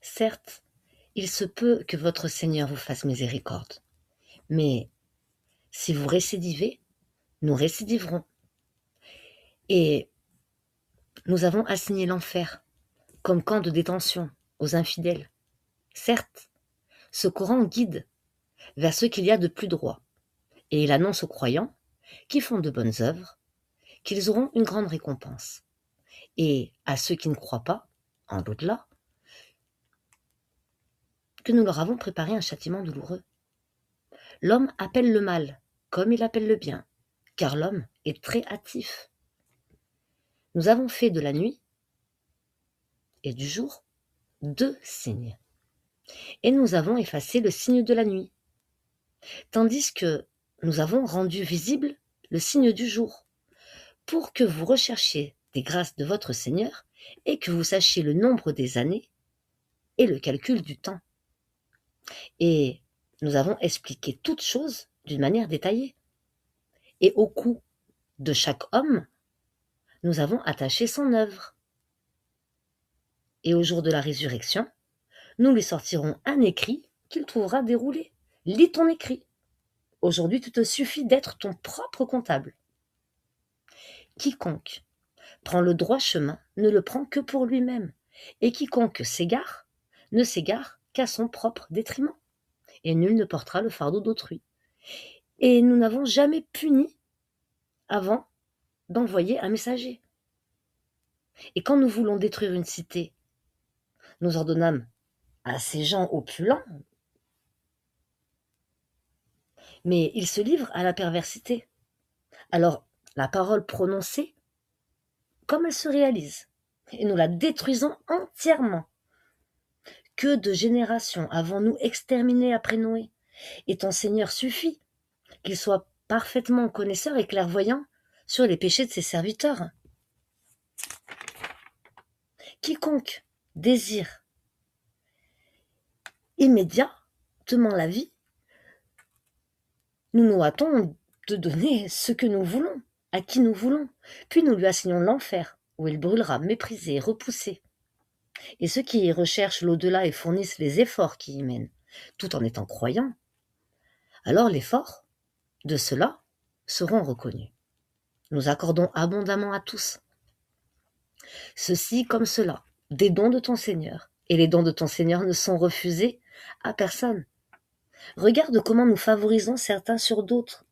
Certes, il se peut que votre Seigneur vous fasse miséricorde, mais si vous récidivez, nous récidiverons. Et nous avons assigné l'enfer comme camp de détention aux infidèles. Certes, ce Coran guide vers ce qu'il y a de plus droit, et il annonce aux croyants qui font de bonnes œuvres qu'ils auront une grande récompense. Et à ceux qui ne croient pas, en l'au-delà, que nous leur avons préparé un châtiment douloureux. L'homme appelle le mal comme il appelle le bien, car l'homme est très hâtif. Nous avons fait de la nuit et du jour 2 signes, et nous avons effacé le signe de la nuit, tandis que nous avons rendu visible le signe du jour, pour que vous recherchiez des grâces de votre Seigneur et que vous sachiez le nombre des années et le calcul du temps. Et nous avons expliqué toutes choses d'une manière détaillée. Et au cou de chaque homme, nous avons attaché son œuvre. Et au jour de la résurrection, nous lui sortirons un écrit qu'il trouvera déroulé. Lis ton écrit. Aujourd'hui, tu te suffit d'être ton propre comptable. Quiconque prend le droit chemin ne le prend que pour lui-même, et quiconque s'égare ne s'égare qu'à son propre détriment, et nul ne portera le fardeau d'autrui. Et nous n'avons jamais puni avant d'envoyer un messager. Et quand nous voulons détruire une cité, nous ordonnâmes à ces gens opulents, mais ils se livrent à la perversité. Alors, la parole prononcée, comme elle se réalise, et nous la détruisons entièrement. Que de générations avons-nous exterminées après Noé? Et ton Seigneur suffit qu'il soit parfaitement connaisseur et clairvoyant sur les péchés de ses serviteurs. Quiconque désire immédiatement la vie, nous nous hâtons de donner ce que nous voulons, à qui nous voulons, puis nous lui assignons l'enfer, où il brûlera, méprisé et repoussé. Et ceux qui recherchent l'au-delà et fournissent les efforts qui y mènent, tout en étant croyants, alors l'effort de ceux-là seront reconnus. Nous accordons abondamment à tous, ceci comme cela, des dons de ton Seigneur, et les dons de ton Seigneur ne sont refusés à personne. Regarde comment nous favorisons certains sur d'autres,